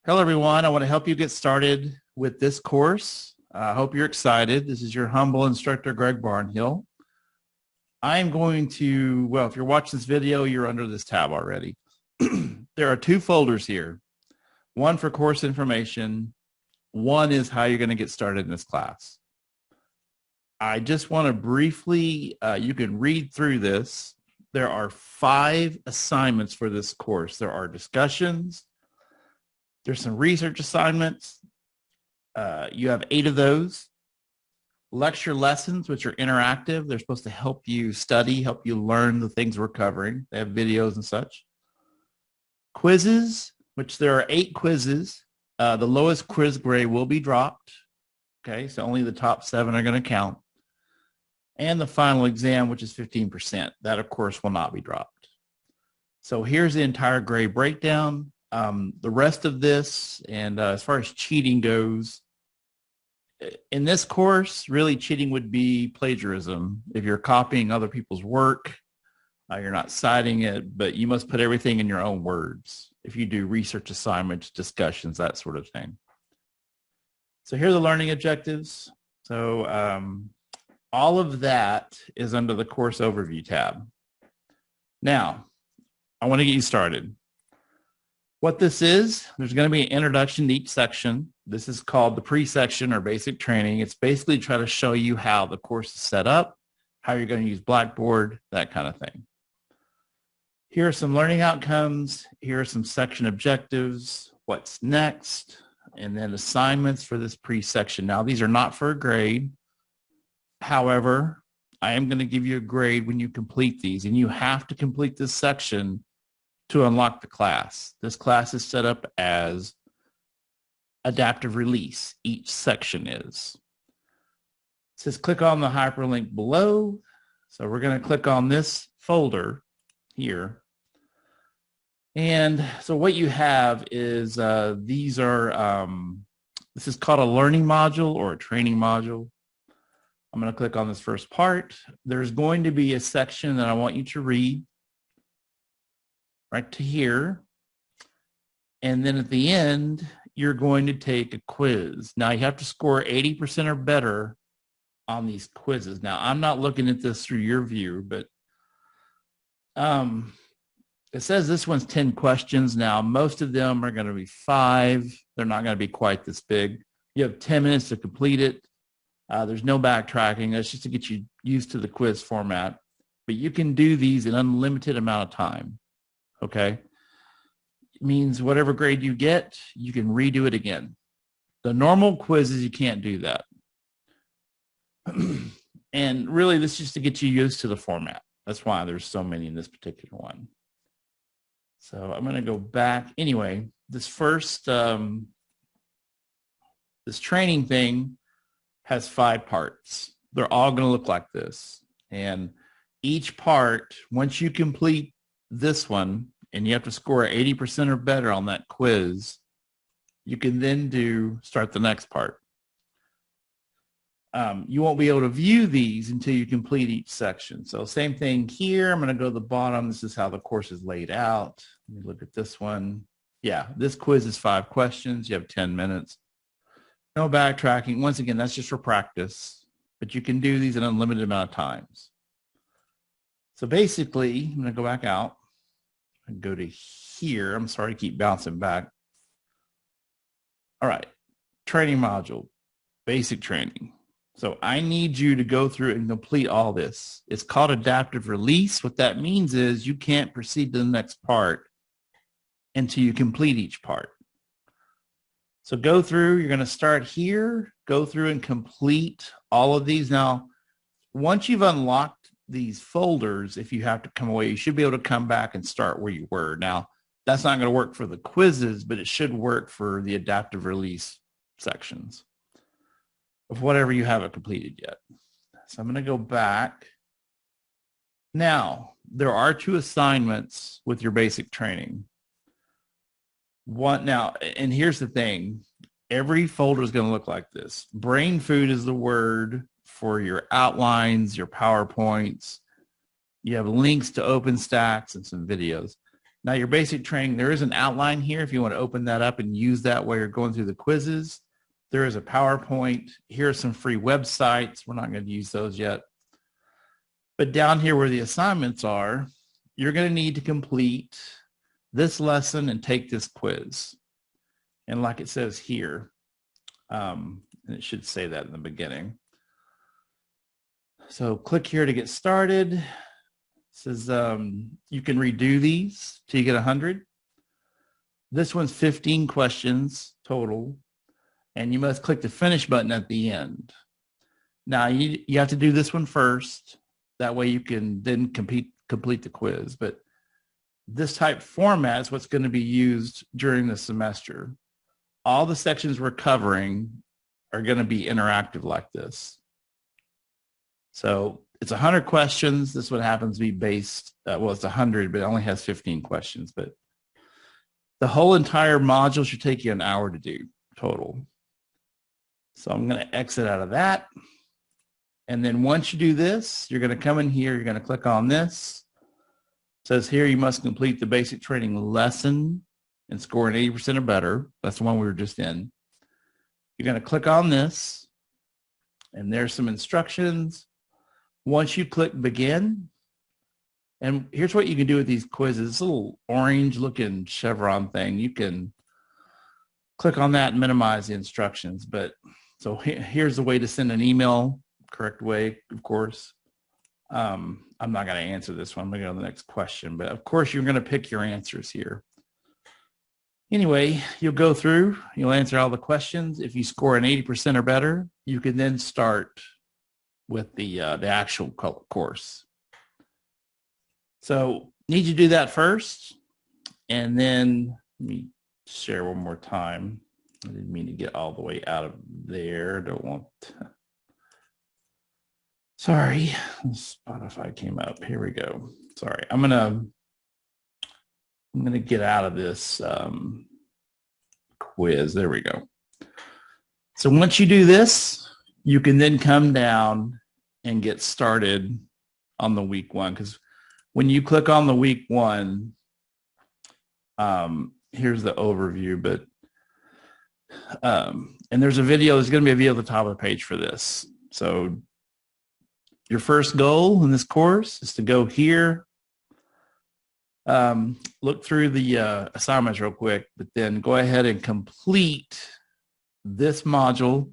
Hello, everyone. I want to help you get started with this course. I hope you're excited. This is your humble instructor, Greg Barnhill. I am going to, well, if you're watching this video, you're under this tab already. There are two folders here. One for course information. One is how you're going to get started in this class. I just want to briefly, you can read through this. There are 5 assignments for this course. There are discussions. There's some research assignments. You have 8 of those. Lecture lessons, which are interactive. They're supposed to help you study, help you learn the things we're covering. They have videos and such. Quizzes, which there are 8 quizzes. The lowest quiz grade will be dropped. Okay, so only the top 7 are going to count. And the final exam, which is 15%. That, of course, will not be dropped. So here's the entire grade breakdown. The rest of this, and as far as cheating goes, in this course, really cheating would be plagiarism. If you're copying other people's work, you're not citing it, but you must put everything in your own words. If you do research assignments, discussions, that sort of thing. So here are the learning objectives. So all of that is under the course overview tab. Now, I want to get you started. What this is, there's going to be an introduction to each section. This is called the Presection or basic training. It's basically try to show you how the course is set up, how you're going to use Blackboard, that kind of thing. Here are some learning outcomes. Here are some section objectives, what's next, and then assignments for this Presection. Now, these are not for a grade. However, I am going to give you a grade when you complete these, and you have to complete this section to unlock the class. This class is set up as adaptive release. Each section is. It says click on the hyperlink below. So we're going to click on this folder here. And so what you have is these are, this is called a learning module or a training module. I'm going to click on this first part. There's going to be a section that I want you to read right to here. And then at the end, you're going to take a quiz. Now you have to score 80% or better on these quizzes. Now I'm not looking at this through your view, but it says this one's 10 questions. Now most of them are going to be 5. They're not going to be quite this big. You have 10 minutes to complete it. There's no backtracking. That's just to get you used to the quiz format. But you can do these in an unlimited amount of time. Okay? It means whatever grade you get, you can redo it again. The normal quizzes, you can't do that. And really, this is just to get you used to the format. That's why there's so many in this particular one. So I'm going to go back. Anyway, this first, this training thing has 5 parts. They're all going to look like this. And each part, once you complete this one, and you have to score 80% or better on that quiz, you can then start the next part. You won't be able to view these until you complete each section. So same thing here. I'm going to go to the bottom. This is how the course is laid out. Let me look at this one. Yeah, this quiz is 5 questions. You have 10 minutes. No backtracking. Once again, that's just for practice, but you can do these an unlimited amount of times. So basically, I'm going to go back out and go to here. I'm sorry to keep bouncing back. All right, training module, basic training. So I need you to go through and complete all this. It's called adaptive release. What that means is you can't proceed to the next part until you complete each part. So go through, you're going to start here, go through and complete all of these. Now, once you've unlocked these folders, if you have to come away, you should be able to come back and start where you were. Now, that's not going to work for the quizzes, but it should work for the adaptive release sections of whatever you haven't completed yet. So I'm going to go back. Now, there are 2 assignments with your basic training. One now, and here's the thing. Every folder is going to look like this. Brain food is the word for your outlines, your PowerPoints. You have links to OpenStax and some videos. Now your basic training, there is an outline here if you want to open that up and use that while you're going through the quizzes. There is a PowerPoint. Here are some free websites. We're not going to use those yet. But down here where the assignments are, you're going to need to complete this lesson and take this quiz. And like it says here, and it should say that in the beginning. So click here to get started. It says you can redo these till you get 100. This one's 15 questions total, and you must click the finish button at the end. Now you have to do this one first. That way you can then complete the quiz. But this type format is what's going to be used during the semester. All the sections we're covering are going to be interactive like this. So it's 100 questions. This one happens to be based, well, it's 100, but it only has 15 questions. But the whole entire module should take you an hour to do total. So I'm going to exit out of that. And then once you do this, you're going to come in here, you're going to click on this. It says here you must complete the basic training lesson and score an 80% or better. That's the one we were just in. You're going to click on this, and there's some instructions. Once you click begin, and here's what you can do with these quizzes. This little orange looking chevron thing, you can click on that and minimize the instructions. But so here's the way to send an email, correct way, of course. I'm not going to answer this one. I'm going to go to the next question. But of course, you're going to pick your answers here. Anyway, you'll go through, you'll answer all the questions. If you score an 80% or better, you can then start with the actual course. So need you to do that first. And then let me share one more time. I didn't mean to get all the way out of there. Don't want to. Sorry, Spotify came up. Here we go. Sorry, I'm gonna get out of this quiz. There we go. So once you do this, you can then come down and get started on the week one. Because when you click on the week one, here's the overview. But and there's a video. There's going to be a video at the top of the page for this. So your first goal in this course is to go here, look through the assignments real quick, but then go ahead and complete this module.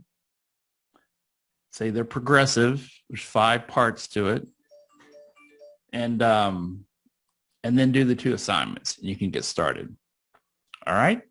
Say they're progressive. There's 5 parts to it. And then do the 2 assignments, and you can get started. All right.